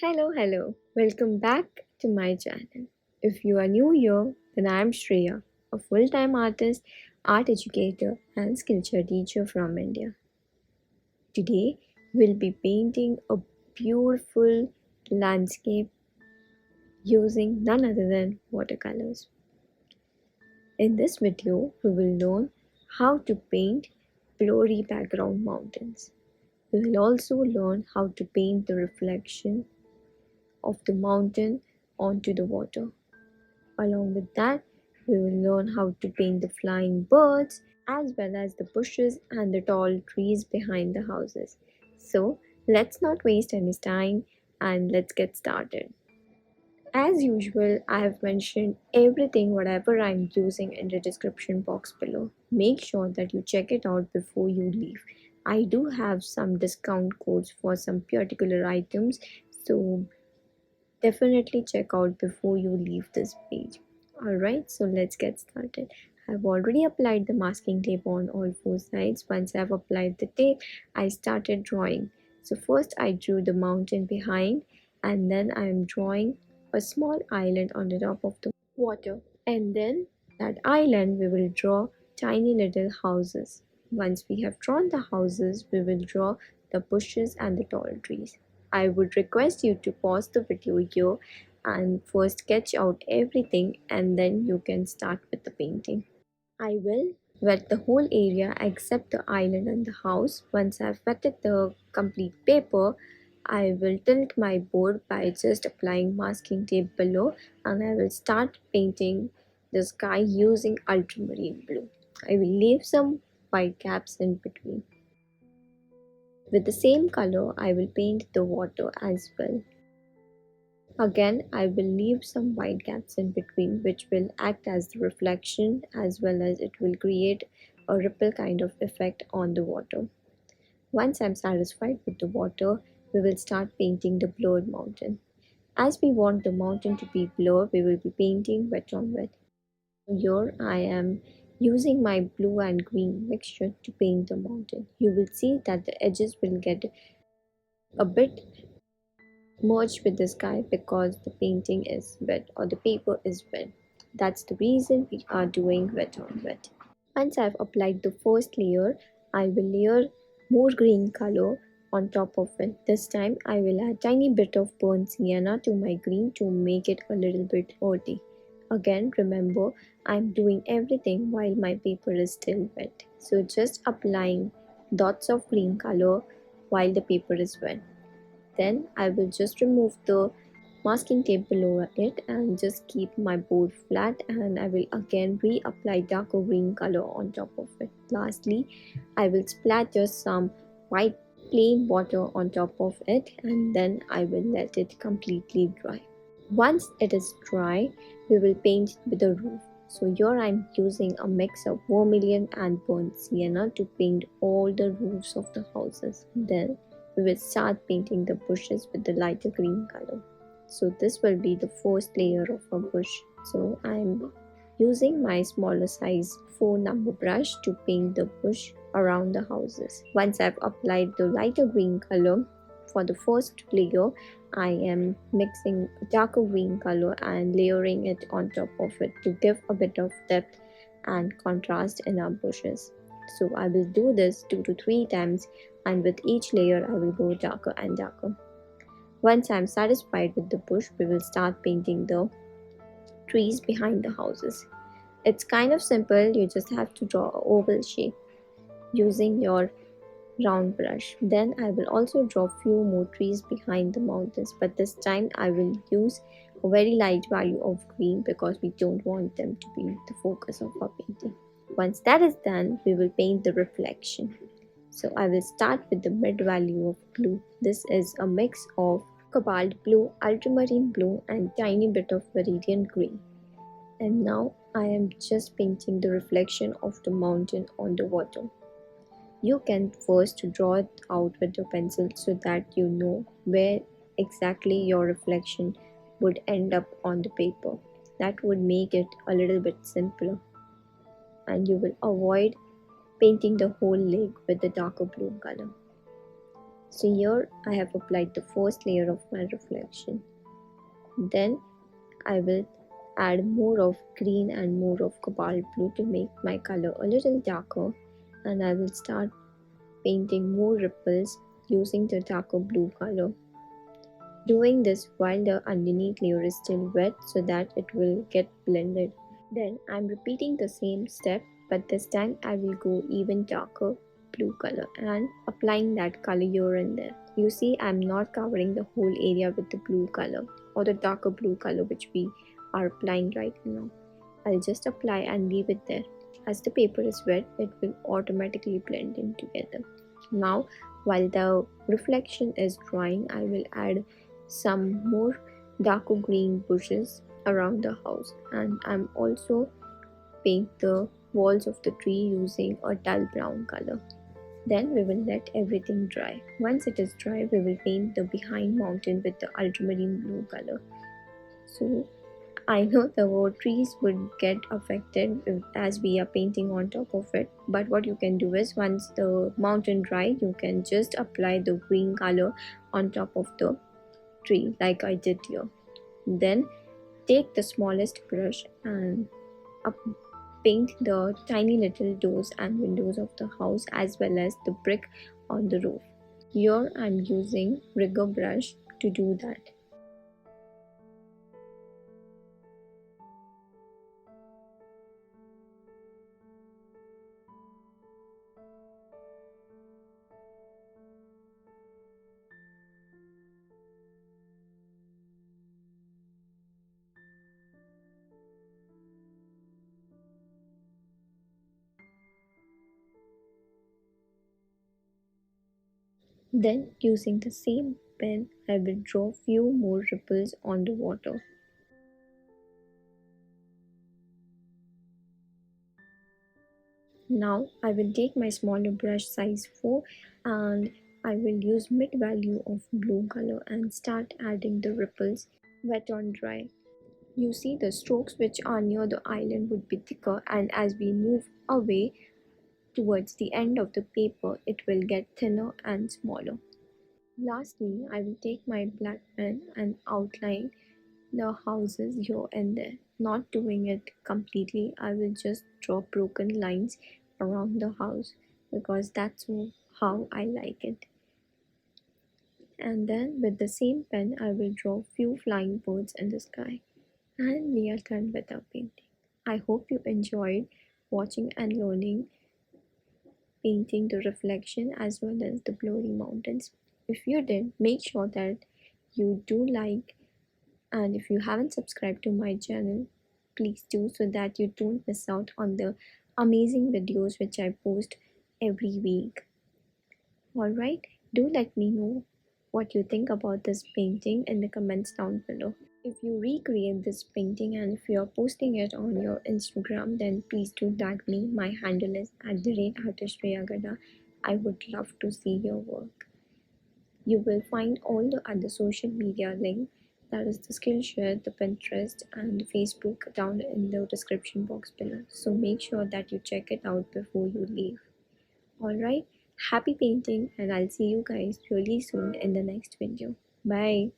Hello. Welcome back to my channel. If you are new here, then I am Shreya, a full time artist, art educator, and Skillshare teacher from India. Today, we'll be painting a beautiful landscape using none other than watercolors. In this video, we will learn how to paint blurry background mountains. We will also learn how to paint the reflection of the mountain onto the water. Along with that, we will learn how to paint the flying birds as well as the bushes and the tall trees behind the houses. So, let's not waste any time and let's get started. As usual, I have mentioned everything whatever I'm using in the description box below. Make sure that you check it out before you leave. I do have some discount codes for some particular items, so definitely check out before you leave this page. Alright, so let's get started. I've already applied the masking tape on all four sides. Once I've applied the tape, I started drawing. So first I drew the mountain behind, and then I'm drawing a small island on the top of the water. And then that island we will draw tiny little houses. Once we have drawn the houses, we will draw the bushes and the tall trees. I would request you to pause the video here and first sketch out everything, and then you can start with the painting. I will wet the whole area except the island and the house. Once I've wetted the complete paper, I will tilt my board by just applying masking tape below, and I will start painting the sky using ultramarine blue. I will leave some white gaps in between. With the same color, I will paint the water as well. Again, I will leave some white gaps in between, which will act as the reflection as well as it will create a ripple kind of effect on the water. Once I'm satisfied with the water, we will start painting the blurred mountain. As we want the mountain to be blurred, we will be painting wet on wet. Here I am using my blue and green mixture to paint the mountain. You will see that the edges will get a bit merged with the sky because the painting is wet or the paper is wet. That's the reason we are doing wet on wet. Once I've applied the first layer, I will layer more green color on top of it. This time I will add tiny bit of burnt sienna to my green to make it a little bit earthy. Again, remember, I'm doing everything while my paper is still wet. So just applying dots of green color while the paper is wet. Then I will just remove the masking tape below it and just keep my board flat, and I will again reapply darker green color on top of it. Lastly, I will splatter some white plain water on top of it, and then I will let it completely dry. Once it is dry, we will paint with the roof. So here I'm using a mix of vermilion and burnt sienna to paint all the roofs of the houses. Then we will start painting the bushes with the lighter green color. So this will be the first layer of a bush. So I'm using my smaller size 4 number brush to paint the bush around the houses. Once I've applied the lighter green color for the first layer, I am mixing darker green color and layering it on top of it to give a bit of depth and contrast in our bushes. So I will do this 2 to 3 times, and with each layer I will go darker and darker. Once I am satisfied with the bush, we will start painting the trees behind the houses. It's kind of simple, you just have to draw an oval shape using your round brush. Then I will also draw few more trees behind the mountains, but this time I will use a very light value of green because we don't want them to be the focus of our painting. Once that is done, we will paint the reflection. So I will start with the mid value of blue. This is a mix of cobalt blue, ultramarine blue, and tiny bit of viridian green. And now I am just painting the reflection of the mountain on the water. You can first draw it out with your pencil so that you know where exactly your reflection would end up on the paper. That would make it a little bit simpler, and you will avoid painting the whole lake with the darker blue color. So here I have applied the first layer of my reflection. Then I will add more of green and more of cobalt blue to make my color a little darker, and I will start painting more ripples using the darker blue color. Doing this while the underneath layer is still wet so that it will get blended. Then I'm repeating the same step, but this time I will go even darker blue color and applying that color here and there. You see, I'm not covering the whole area with the blue color or the darker blue color which we are applying right now. I'll just apply and leave it there. As the paper is wet, it will automatically blend in together. Now, while the reflection is drying, I will add some more darker green bushes around the house, and I'm also paint the walls of the tree using a dull brown color. Then we will let everything dry. Once it is dry, we will paint the behind mountain with the ultramarine blue color. So I know the trees would get affected as we are painting on top of it, but what you can do is once the mountain dry, you can just apply the green color on top of the tree like I did here. Then take the smallest brush and paint the tiny little doors and windows of the house as well as the brick on the roof. Here I'm using rigger brush to do that. Then using the same pen I will draw few more ripples on the water. Now I will take my smaller brush size 4 and I will use mid value of blue color and start adding the ripples wet on dry. You see the strokes which are near the island would be thicker, and as we move away towards the end of the paper it will get thinner and smaller. Lastly, I will take my black pen and outline the houses here and there. Not doing it completely, I will just draw broken lines around the house because that's how I like it. And then with the same pen, I will draw few flying birds in the sky. And we are done with our painting. I hope you enjoyed watching and learning painting the reflection as well as the blurry mountains. If you did, make sure that you do like, and if you haven't subscribed to my channel, please do so that you don't miss out on the amazing videos which I post every week. Alright, do let me know what you think about this painting in the comments down below. If you recreate this painting and if you are posting it on your Instagram, then please do tag me. My handle is @artist. I would love to see your work. You will find all the other social media link, that is the Skillshare, the Pinterest and Facebook down in the description box below. So make sure that you check it out before you leave. Alright, happy painting and I'll see you guys really soon in the next video. Bye.